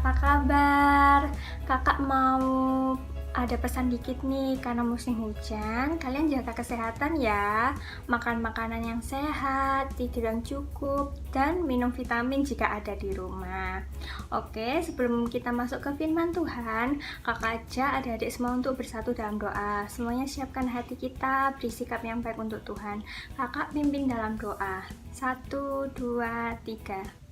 apa kabar? Kakak mau ada pesan dikit nih, karena musim hujan, kalian jaga kesehatan ya. Makan makanan yang sehat, tidur yang cukup, dan minum vitamin jika ada di rumah. Oke, sebelum kita masuk ke firman Tuhan, kakak ajak adik-adik semua untuk bersatu dalam doa. Semuanya siapkan hati kita, beri sikap yang baik untuk Tuhan. Kakak pimpin dalam doa. 1, 2, 3.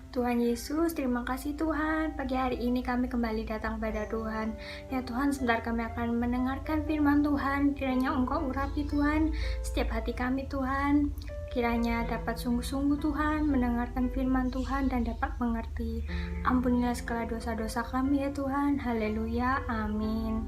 Tuhan Yesus, terima kasih Tuhan. Pagi hari ini kami kembali datang pada Tuhan. Ya Tuhan, sebentar kami akan mendengarkan firman Tuhan. Kiranya Engkau urapi Tuhan setiap hati kami Tuhan. Kiranya dapat sungguh-sungguh Tuhan mendengarkan firman Tuhan dan dapat mengerti. Ampunilah segala dosa-dosa kami ya Tuhan. Haleluya, amin.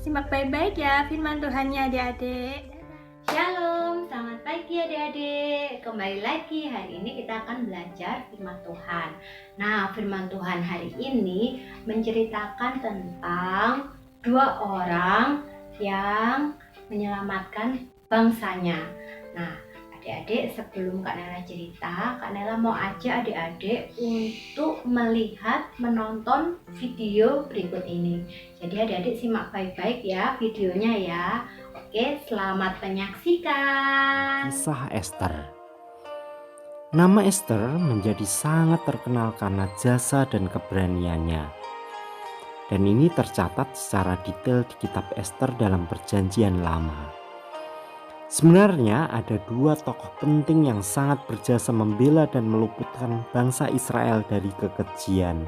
Simak baik-baik ya firman Tuhannya adik-adik. Shalom, selamat pagi adik-adik. Kembali lagi, hari ini kita akan belajar firman Tuhan. Nah, firman Tuhan hari ini menceritakan tentang dua orang yang menyelamatkan bangsanya. Nah, adik-adik, sebelum Kak Nela cerita, Kak Nela mau ajak adik-adik untuk menonton video berikut ini. Jadi adik-adik simak baik-baik ya videonya ya. Oke, selamat menyaksikan. Kisah Ester. Nama Ester menjadi sangat terkenal karena jasa dan keberaniannya. Dan ini tercatat secara detail di kitab Ester dalam Perjanjian Lama. Sebenarnya ada dua tokoh penting yang sangat berjasa membela dan meluputkan bangsa Israel dari kekejian.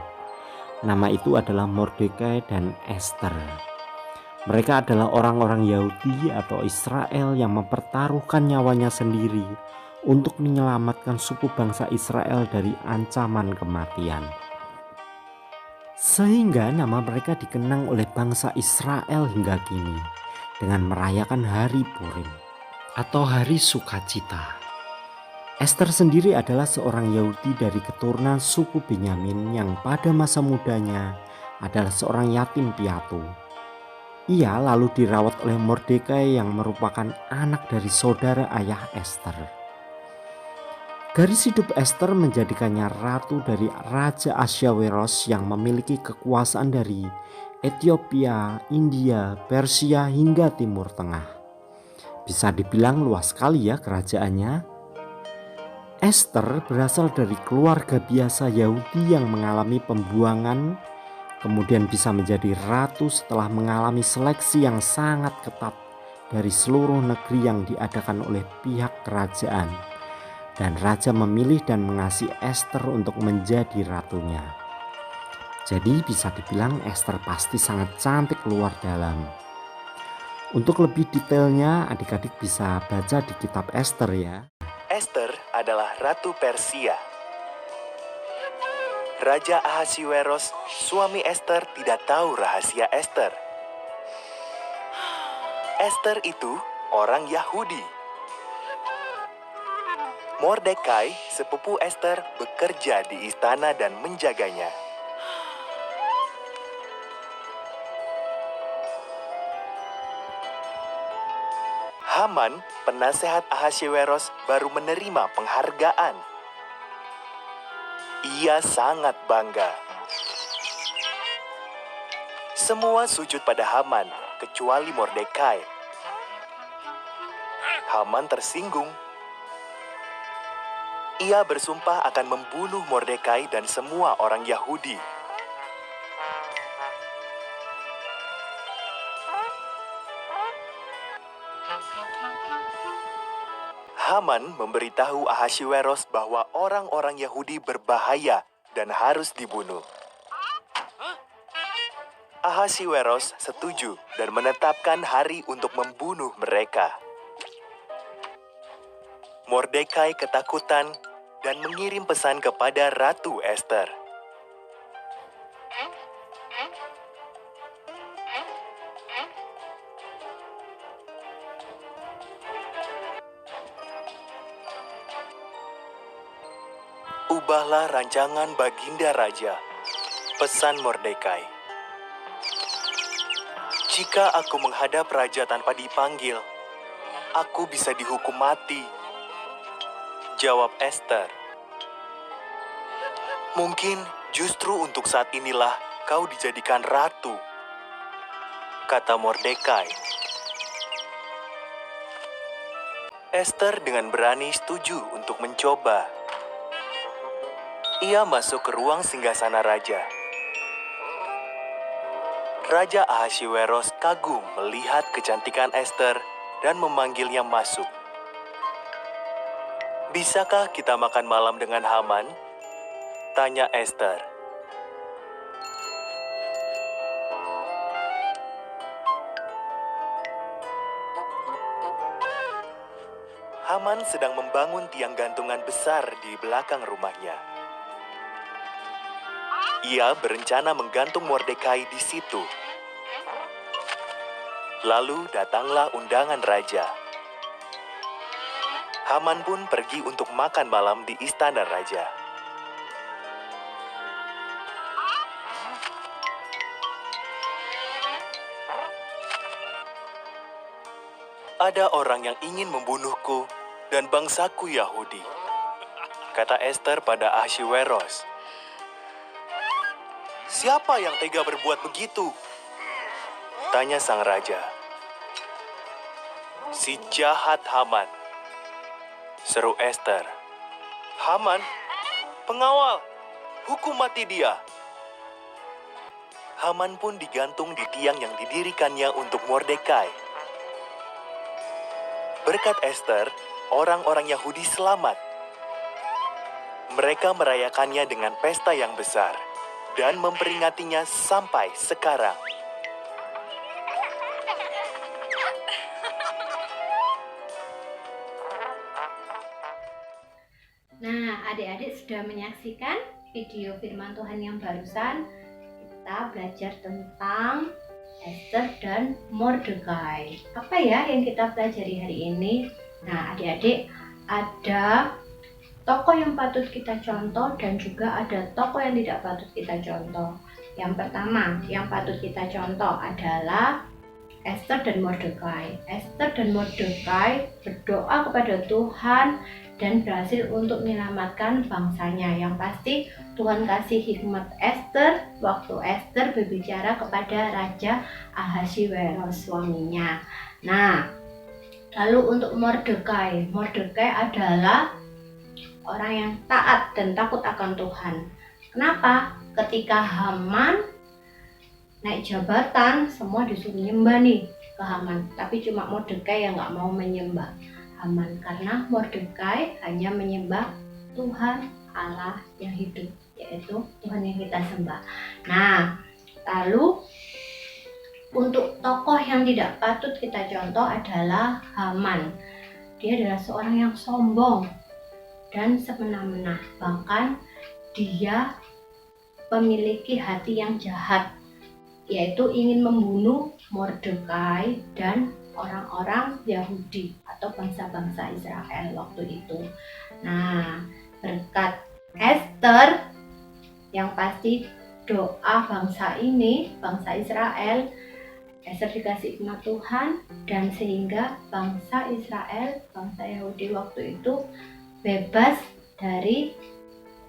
Nama itu adalah Mordekai dan Ester. Mereka adalah orang-orang Yahudi atau Israel yang mempertaruhkan nyawanya sendiri untuk menyelamatkan suku bangsa Israel dari ancaman kematian. Sehingga nama mereka dikenang oleh bangsa Israel hingga kini dengan merayakan Hari Purim atau Hari Sukacita. Ester sendiri adalah seorang Yahudi dari keturunan suku Benyamin yang pada masa mudanya adalah seorang yatim piatu. Ia lalu dirawat oleh Mordekai yang merupakan anak dari saudara ayah Ester. Garis hidup Ester menjadikannya ratu dari Raja Ahasweros yang memiliki kekuasaan dari Ethiopia, India, Persia hingga Timur Tengah. Bisa dibilang luas sekali ya kerajaannya. Ester berasal dari keluarga biasa Yahudi yang mengalami pembuangan, kemudian bisa menjadi ratu setelah mengalami seleksi yang sangat ketat dari seluruh negeri yang diadakan oleh pihak kerajaan. Dan raja memilih dan mengasihi Ester untuk menjadi ratunya. Jadi bisa dibilang Ester pasti sangat cantik luar dalam. Untuk lebih detailnya adik-adik bisa baca di kitab Ester ya. Ester adalah Ratu Persia. Raja Ahasweros, suami Ester, tidak tahu rahasia Ester. Ester itu orang Yahudi. Mordekai, sepupu Ester, bekerja di istana dan menjaganya. Haman, penasehat Ahasweros, baru menerima penghargaan. Ia sangat bangga. Semua sujud pada Haman, kecuali Mordekai. Haman tersinggung. Ia bersumpah akan membunuh Mordekai dan semua orang Yahudi. Haman memberitahu Ahasweros bahwa orang-orang Yahudi berbahaya dan harus dibunuh. Ahasweros setuju dan menetapkan hari untuk membunuh mereka. Mordekai ketakutan dan mengirim pesan kepada Ratu Ester. Ubahlah rancangan Baginda Raja. Pesan Mordekai. Jika aku menghadap raja tanpa dipanggil, aku bisa dihukum mati. Jawab Ester. Mungkin Justru untuk saat inilah kau dijadikan ratu, kata Mordekai. Esther dengan berani setuju untuk mencoba. Ia masuk ke ruang singgasana raja. Raja Ahasiweros kagum melihat kecantikan Esther dan memanggilnya masuk. "Bisakah kita makan malam dengan Haman?" tanya Esther. Haman sedang membangun tiang gantungan besar di belakang rumahnya. Ia berencana menggantung Mordekai di situ. Lalu datanglah undangan raja. Haman pun pergi untuk makan malam di istana raja. "Ada orang yang ingin membunuhku dan bangsaku Yahudi," kata Esther pada Ahasiweros. "Siapa yang tega berbuat begitu?" tanya sang raja. "Si jahat Haman," seru Esther. "Haman, pengawal, hukum mati dia." Haman pun digantung di tiang yang didirikannya untuk Mordekai. Berkat Esther, orang-orang Yahudi selamat. Mereka merayakannya dengan pesta yang besar dan memperingatinya sampai sekarang. Nah, adik-adik sudah menyaksikan video firman Tuhan yang barusan. Kita belajar tentang Esther dan Mordekai. Apa ya yang kita pelajari hari ini? Nah, adik-adik, ada tokoh yang patut kita contoh dan juga ada tokoh yang tidak patut kita contoh. Yang pertama, yang patut kita contoh adalah Esther dan Mordekai. Esther dan Mordekai berdoa kepada Tuhan dan berhasil untuk menyelamatkan bangsanya. Yang pasti Tuhan kasih hikmat Esther waktu Esther berbicara kepada Raja Ahasiweros suaminya. Nah, lalu untuk Mordekai, Mordekai adalah orang yang taat dan takut akan Tuhan. Kenapa? Ketika Haman naik jabatan, semua disuruh nyembah nih ke Haman. Tapi cuma Mordekai yang gak mau menyembah Haman, karena Mordekai hanya menyembah Tuhan Allah yang hidup, yaitu Tuhan yang kita sembah. Nah, lalu untuk tokoh yang tidak patut kita contoh adalah Haman. Dia adalah seorang yang sombong dan semena-mena, bahkan dia memiliki hati yang jahat, yaitu ingin membunuh Mordekai dan orang-orang Yahudi atau bangsa-bangsa Israel waktu itu. Nah, berkat Esther yang pasti doa bangsa ini, bangsa Israel, Esther dikasih hikmat Tuhan dan sehingga bangsa Israel, bangsa Yahudi waktu itu bebas dari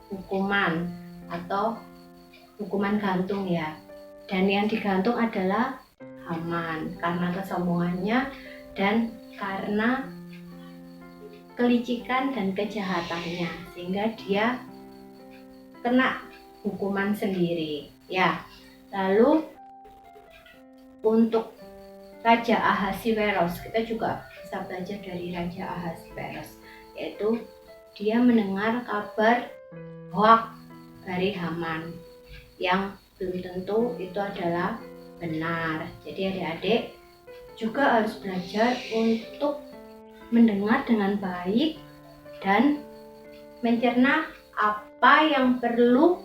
hukuman atau hukuman gantung ya. Dan yang digantung adalah Haman karena kesombongannya dan karena kelicikan dan kejahatannya, sehingga dia kena hukuman sendiri ya. Lalu untuk Raja Ahasiweros, kita juga bisa belajar dari Raja Ahasiweros, yaitu dia mendengar kabar hoak dari Haman yang belum tentu itu adalah benar. Jadi adik-adik juga harus belajar untuk mendengar dengan baik dan mencerna apa yang perlu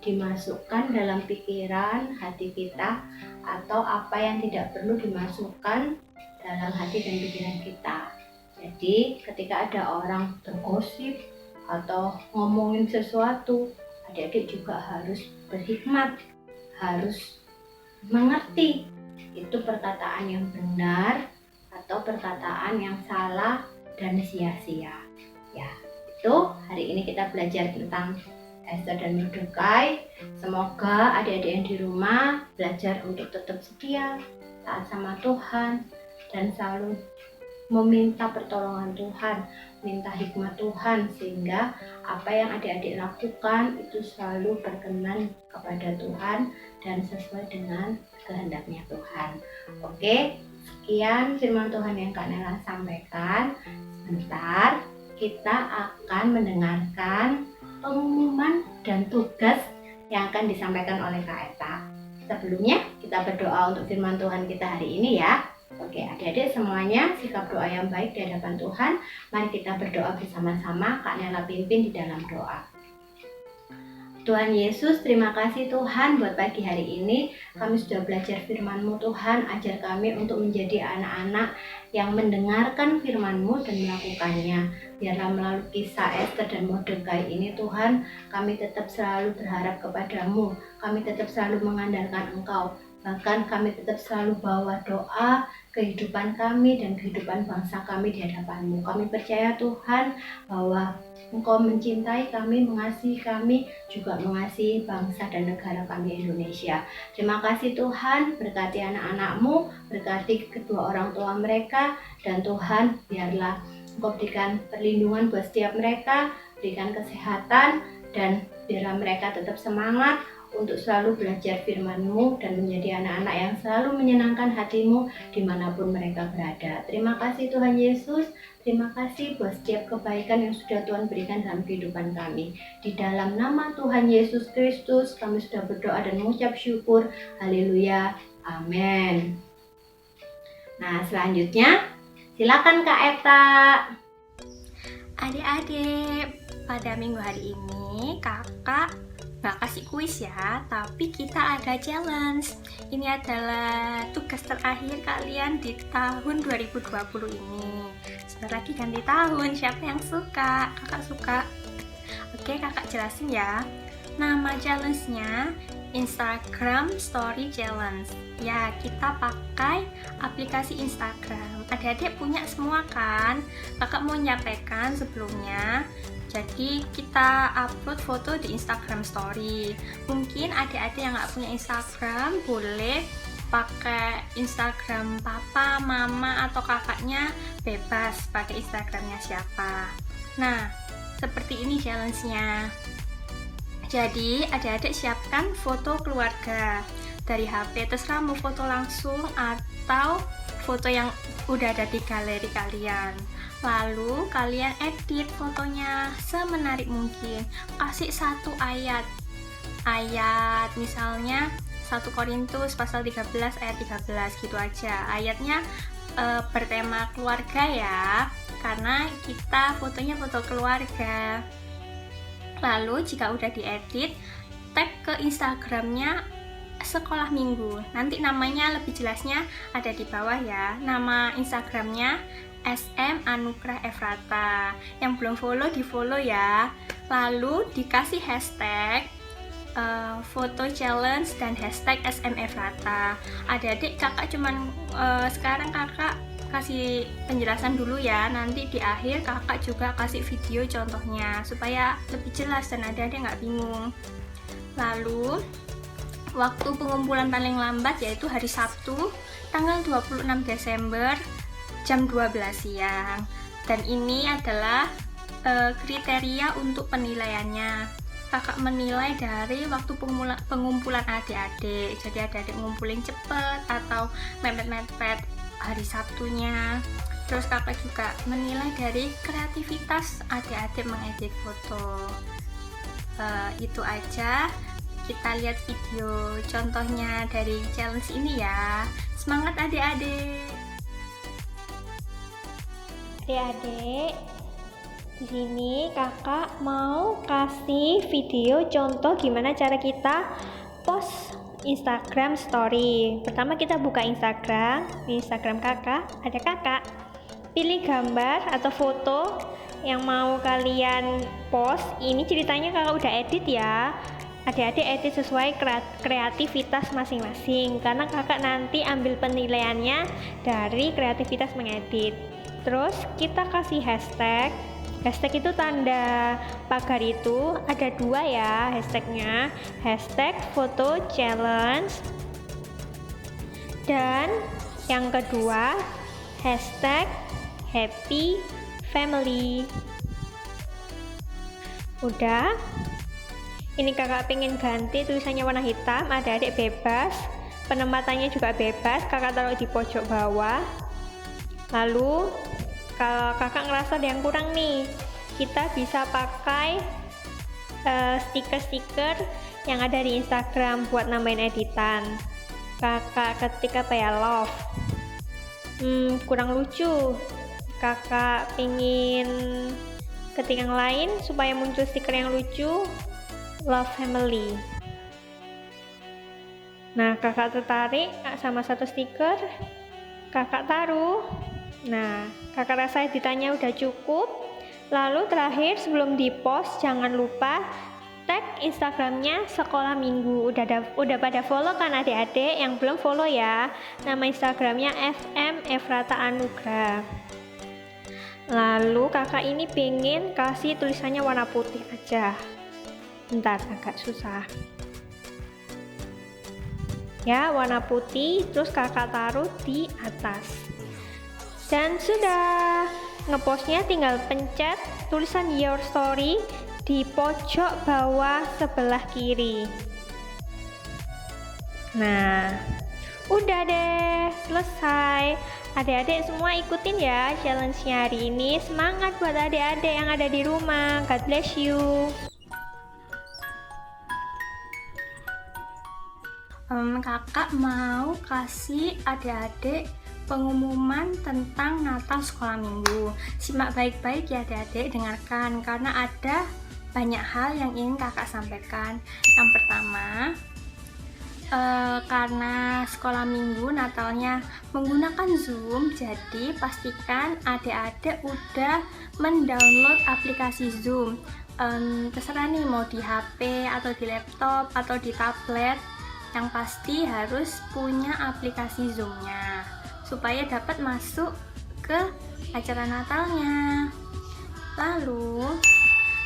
dimasukkan dalam pikiran hati kita atau apa yang tidak perlu dimasukkan dalam hati dan pikiran kita. Jadi ketika ada orang bergosip atau ngomongin sesuatu, adik-adik juga harus berhikmat, harus mengerti itu perkataan yang benar atau perkataan yang salah dan sia-sia. Ya, itu hari ini kita belajar tentang Ester dan Mordekai. Semoga adik-adik yang di rumah belajar untuk tetap setia, taat sama Tuhan, dan selalu meminta pertolongan Tuhan, minta hikmat Tuhan, sehingga apa yang adik-adik lakukan itu selalu berkenan kepada Tuhan dan sesuai dengan kehendaknya Tuhan. Oke, sekian firman Tuhan yang Kak Nela sampaikan. Sebentar, kita akan mendengarkan pengumuman dan tugas yang akan disampaikan oleh Kak Eta. Sebelumnya, kita berdoa untuk firman Tuhan kita hari ini ya. Oke, adik-adik semuanya sikap doa yang baik di hadapan Tuhan. Mari kita berdoa bersama-sama. Kak Nela pimpin di dalam doa. Tuhan Yesus, terima kasih Tuhan buat pagi hari ini. Kami sudah belajar firman-Mu Tuhan. Ajar kami untuk menjadi anak-anak yang mendengarkan firman-Mu dan melakukannya. Biarlah melalui kisah Ester dan Mordekai ini Tuhan, kami tetap selalu berharap kepada-Mu. Kami tetap selalu mengandalkan Engkau. Bahkan kami tetap selalu bawa doa kehidupan kami dan kehidupan bangsa kami di hadapan-Mu. Kami percaya Tuhan bahwa Engkau mencintai kami, mengasihi kami, juga mengasihi bangsa dan negara kami Indonesia. Terima kasih Tuhan, berkati anak-anak-Mu, berkati kedua orang tua mereka, dan Tuhan biarlah Engkau berikan perlindungan buat setiap mereka, berikan kesehatan, dan biarlah mereka tetap semangat untuk selalu belajar firman-Mu dan menjadi anak-anak yang selalu menyenangkan hati-Mu dimanapun mereka berada. Terima kasih Tuhan Yesus, terima kasih buat setiap kebaikan yang sudah Tuhan berikan dalam kehidupan kami. Di dalam nama Tuhan Yesus Kristus kami sudah berdoa dan mengucap syukur. Haleluya, amin. Nah, selanjutnya silakan Kak Eta. Adik-adik, pada minggu hari ini kakak nggak kasih kuis ya, tapi kita ada challenge. Ini adalah tugas terakhir kalian di tahun 2020 ini. Sebentar lagi ganti tahun, siapa yang suka? Kakak suka? Oke, kakak jelasin ya. Nama challenge-nya Instagram Story Challenge. Ya, kita pakai aplikasi Instagram. Adik-adik punya semua kan? Kakak mau nyampaikan sebelumnya. Jadi kita upload foto di Instagram Story. Mungkin adik-adik yang nggak punya Instagram boleh pakai Instagram papa, mama, atau kakaknya, bebas pakai Instagramnya siapa. Nah, seperti ini challenge-nya. Jadi adik-adik siapkan foto keluarga dari HP, terserah mau foto langsung atau foto yang udah ada di galeri kalian. Lalu kalian edit fotonya semenarik mungkin. Kasih satu ayat misalnya 1 Korintus pasal 13 ayat 13 gitu aja. Ayatnya bertema keluarga ya, karena kita fotonya foto keluarga. Lalu jika udah diedit, tag ke Instagramnya Sekolah Minggu. Nanti namanya lebih jelasnya ada di bawah ya. Nama Instagramnya SM Anugrah Efrata. Yang belum follow di follow ya. Lalu dikasih hashtag foto challenge dan hashtag SM Efrata. Adik-adik kakak cuman sekarang kakak kasih penjelasan dulu ya. Nanti di akhir kakak juga kasih video contohnya supaya lebih jelas dan adik-adik nggak bingung. Lalu waktu pengumpulan paling lambat yaitu hari Sabtu tanggal 26 Desember jam 12 siang. Dan ini adalah kriteria untuk penilaiannya. Kakak menilai dari waktu pengumpulan adik-adik. Jadi adik-adik ngumpulin cepet atau mepet-mepet hari Sabtunya. Terus kakak juga menilai dari kreativitas adik-adik mengedit foto. Itu aja. Kita lihat video contohnya dari challenge ini ya. Semangat adik-adik. Adik-adik, di sini kakak mau kasih video contoh gimana cara kita post Instagram Story. Pertama kita buka Instagram, di Instagram kakak, ada kakak. Pilih gambar atau foto yang mau kalian post. Ini ceritanya kakak udah edit ya. Adik-adik edit sesuai kreativitas masing-masing, karena kakak nanti ambil penilaiannya dari kreativitas mengedit. Terus kita kasih hashtag Hashtag itu tanda pagar itu ada 2 ya hashtagnya. Hashtag foto challenge dan yang kedua hashtag happy family. Udah, ini kakak pengen ganti tulisannya warna hitam, adik-adik bebas, penempatannya juga bebas, kakak taruh di pojok bawah. Lalu kalau kakak ngerasa ada yang kurang nih, kita bisa pakai stiker-stiker yang ada di Instagram buat nambahin editan. Kakak ketik apa ya, love, kurang lucu, kakak pingin ketik yang lain supaya muncul stiker yang lucu, love family. Nah, kakak tertarik sama satu stiker, kakak taruh. Nah, kakak rasa editannya udah cukup. Lalu terakhir sebelum di post jangan lupa tag Instagramnya Sekolah Minggu. Udah pada follow kan adik-adik? Yang belum follow ya, nama Instagramnya FM Efrata Anugrah. Lalu kakak ini pengen kasih tulisannya warna putih aja. Bentar, agak susah ya, warna putih, terus kakak taruh di atas. Dan sudah, ngepostnya tinggal pencet tulisan your story di pojok bawah sebelah kiri. Nah, udah deh, selesai. Adik-adik semua ikutin ya challenge-nya hari ini. Semangat buat adik-adik yang ada di rumah. God bless you. Kakak mau kasih adik-adik pengumuman tentang Natal Sekolah Minggu. Simak baik-baik ya adik-adik, dengarkan karena ada banyak hal yang ingin kakak sampaikan. Yang pertama, karena sekolah minggu Natalnya menggunakan Zoom, jadi pastikan adik-adik udah mendownload aplikasi Zoom. Terserah nih mau di HP atau di laptop atau di tablet, yang pasti harus punya aplikasi Zoom-nya supaya dapat masuk ke acara Natalnya. Lalu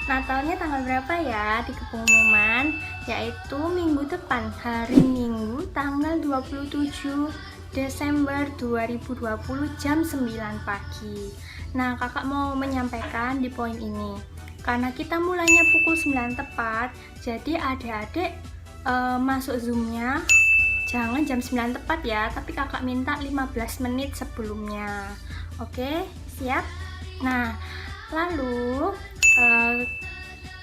Natalnya tanggal berapa ya di pengumuman? Yaitu minggu depan, hari Minggu tanggal 27 Desember 2020 jam 9 pagi. Nah, kakak mau menyampaikan di poin ini. Karena kita mulainya pukul 9 tepat, jadi adik-adik masuk Zoom-nya jangan jam 9 tepat ya, tapi kakak minta 15 menit sebelumnya. Oke, siap? Nah, lalu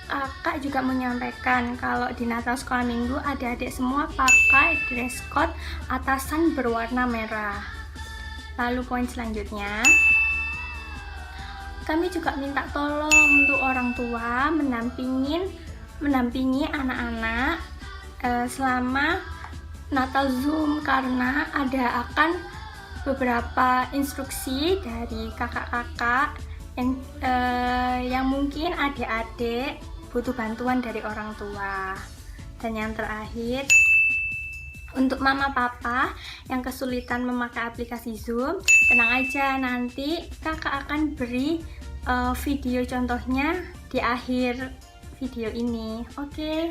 kakak juga menyampaikan kalau di Natal Sekolah Minggu adik-adik semua pakai dress code atasan berwarna merah. Lalu poin selanjutnya, kami juga minta tolong untuk orang tua mendampingi anak-anak selama Natal Zoom, karena akan beberapa instruksi dari kakak-kakak yang mungkin adik-adik butuh bantuan dari orang tua. Dan yang terakhir, untuk mama papa yang kesulitan memakai aplikasi Zoom, tenang aja, nanti kakak akan beri video contohnya di akhir video ini. Oke.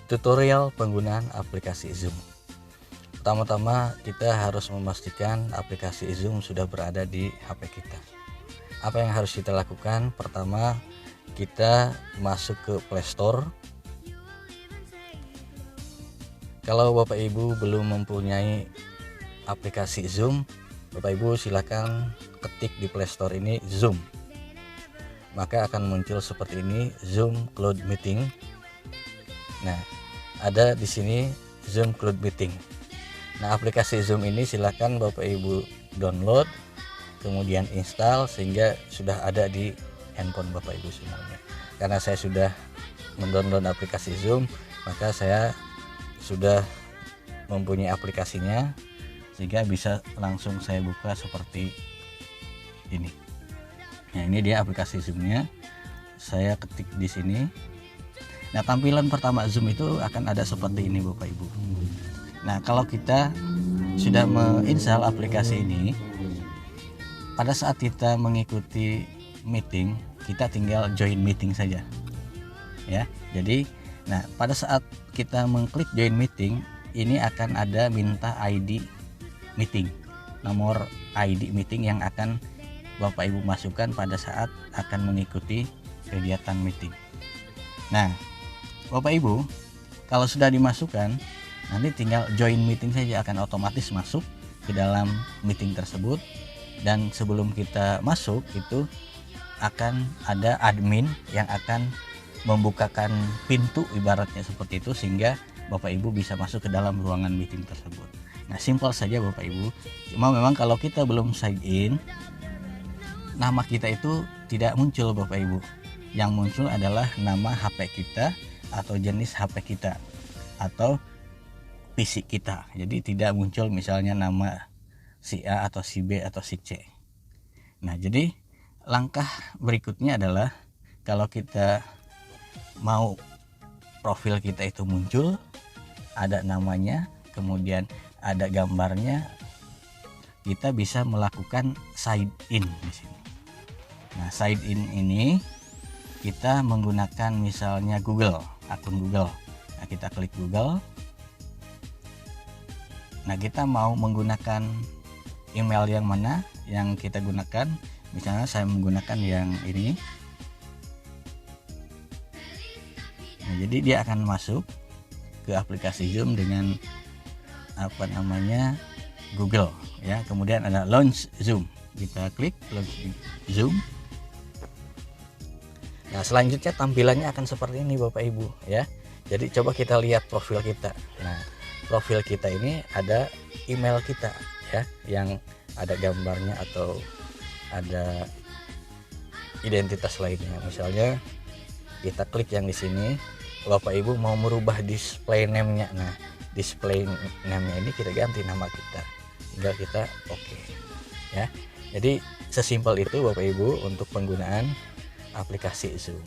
Tutorial penggunaan aplikasi Zoom. Pertama-tama kita harus memastikan aplikasi Zoom sudah berada di HP kita. Apa yang harus kita lakukan? Pertama, kita masuk ke Play Store. Kalau Bapak Ibu belum mempunyai aplikasi Zoom, Bapak Ibu silakan ketik di Play Store ini Zoom. Maka akan muncul seperti ini, Zoom Cloud Meeting. Nah, ada di sini Zoom Cloud Meeting. Nah, aplikasi Zoom ini silakan Bapak Ibu download, kemudian install sehingga sudah ada di handphone Bapak Ibu semuanya. Karena saya sudah mendownload aplikasi Zoom, maka saya sudah mempunyai aplikasinya sehingga bisa langsung saya buka seperti ini. Nah, ini dia aplikasi Zoom-nya. Saya ketik di sini. Nah, tampilan pertama Zoom itu akan ada seperti ini Bapak Ibu. Nah, kalau kita sudah menginstal aplikasi ini, pada saat kita mengikuti meeting, kita tinggal join meeting saja ya. Jadi pada saat kita mengklik join meeting, ini akan ada minta ID meeting, nomor ID meeting yang akan Bapak Ibu masukkan pada saat akan mengikuti kegiatan meeting. Nah, Bapak Ibu, kalau sudah dimasukkan, nanti tinggal join meeting saja, akan otomatis masuk ke dalam meeting tersebut. Dan sebelum kita masuk itu akan ada admin yang akan membukakan pintu, ibaratnya seperti itu, sehingga Bapak Ibu bisa masuk ke dalam ruangan meeting tersebut. Nah, simpel saja Bapak Ibu. Cuma memang kalau kita belum sign in, nama kita itu tidak muncul Bapak Ibu. Yang muncul adalah nama HP kita atau jenis HP kita atau PC kita. Jadi tidak muncul misalnya nama si A atau si B atau si C. Nah, jadi langkah berikutnya adalah kalau kita mau profil kita itu muncul, ada namanya, kemudian ada gambarnya, kita bisa melakukan sign in di sini. Nah, sign in ini kita menggunakan misalnya Google, akun Google. Nah, kita klik Google. Nah, kita mau menggunakan email yang mana yang kita gunakan. Misalnya saya menggunakan yang ini. Nah, jadi dia akan masuk ke aplikasi Zoom dengan Google ya. Kemudian ada launch Zoom. Kita klik launch Zoom. Nah, selanjutnya tampilannya akan seperti ini Bapak Ibu ya. Jadi coba kita lihat profil kita. Nah, profil kita ini ada email kita ya, yang ada gambarnya atau ada identitas lainnya. Misalnya kita klik yang di sini, Bapak Ibu mau merubah display name-nya. Nah, display name-nya ini kita ganti nama kita. Tinggal kita oke. Ya. Jadi sesimpel itu Bapak Ibu untuk penggunaan aplikasi Zoom.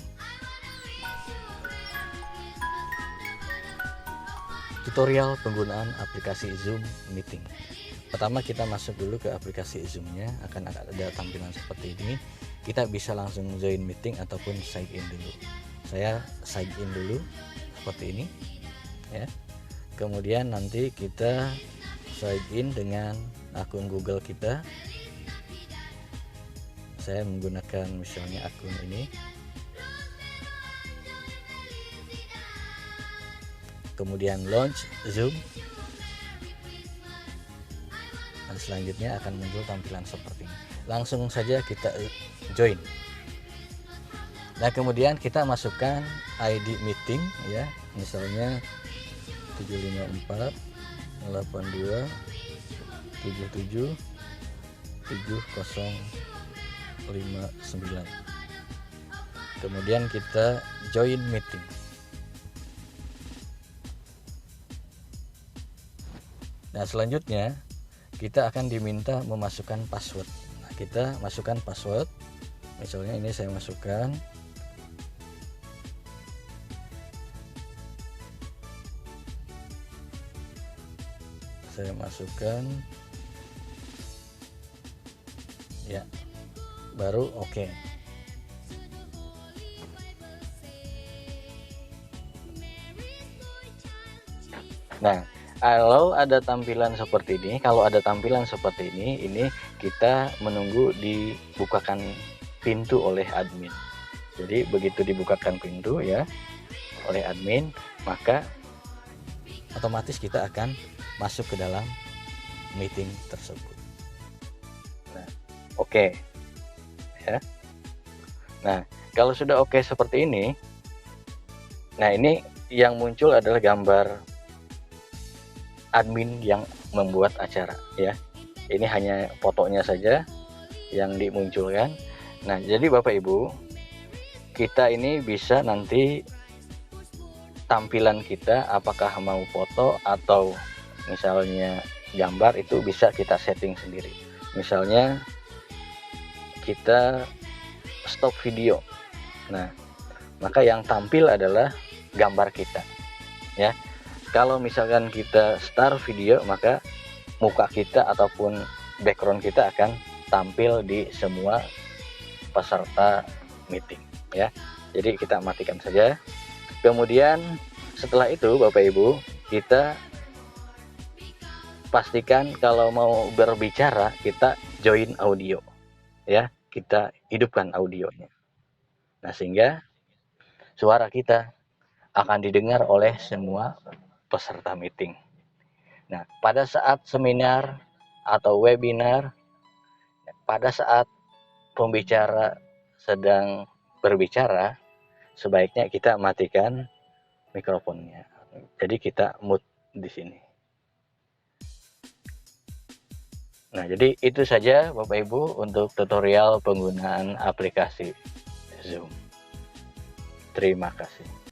Tutorial penggunaan aplikasi Zoom Meeting. Pertama kita masuk dulu ke aplikasi Zoom-nya, akan ada tampilan seperti ini. Kita bisa langsung join meeting ataupun sign in dulu. Saya sign in dulu seperti ini ya. Kemudian nanti kita sign in dengan akun Google kita. Saya menggunakan misalnya akun ini. Kemudian launch Zoom. Dan selanjutnya akan muncul tampilan seperti ini. Langsung saja kita join. Nah, kemudian kita masukkan ID meeting ya, misalnya 754 82 77 7059. Kemudian kita join meeting. Nah, selanjutnya kita akan diminta memasukkan password. Nah, kita masukkan password. Misalnya ini saya masukkan. Saya masukkan. Ya. Baru oke. Nah, kalau ada tampilan seperti ini, ini kita menunggu dibukakan pintu oleh admin. Jadi begitu dibukakan pintu ya oleh admin, maka otomatis kita akan masuk ke dalam meeting tersebut. Nah, oke. Ya. Nah, kalau sudah oke seperti ini, nah ini yang muncul adalah gambar admin yang membuat acara ya. Ini hanya fotonya saja yang dimunculkan. Nah, jadi Bapak Ibu, kita ini bisa nanti tampilan kita apakah mau foto atau misalnya gambar itu bisa kita setting sendiri. Misalnya kita stop video. Nah, maka yang tampil adalah gambar kita ya. Kalau misalkan kita start video, maka muka kita ataupun background kita akan tampil di semua peserta meeting ya. Jadi kita matikan saja. Kemudian setelah itu Bapak Ibu, kita pastikan kalau mau berbicara kita join audio ya, kita hidupkan audionya. Nah, sehingga suara kita akan didengar oleh semua peserta meeting. Nah, pada saat seminar atau webinar, pada saat pembicara sedang berbicara, sebaiknya kita matikan mikrofonnya. Jadi kita mute di sini. Nah, jadi itu saja Bapak Ibu untuk tutorial penggunaan aplikasi Zoom. Terima kasih.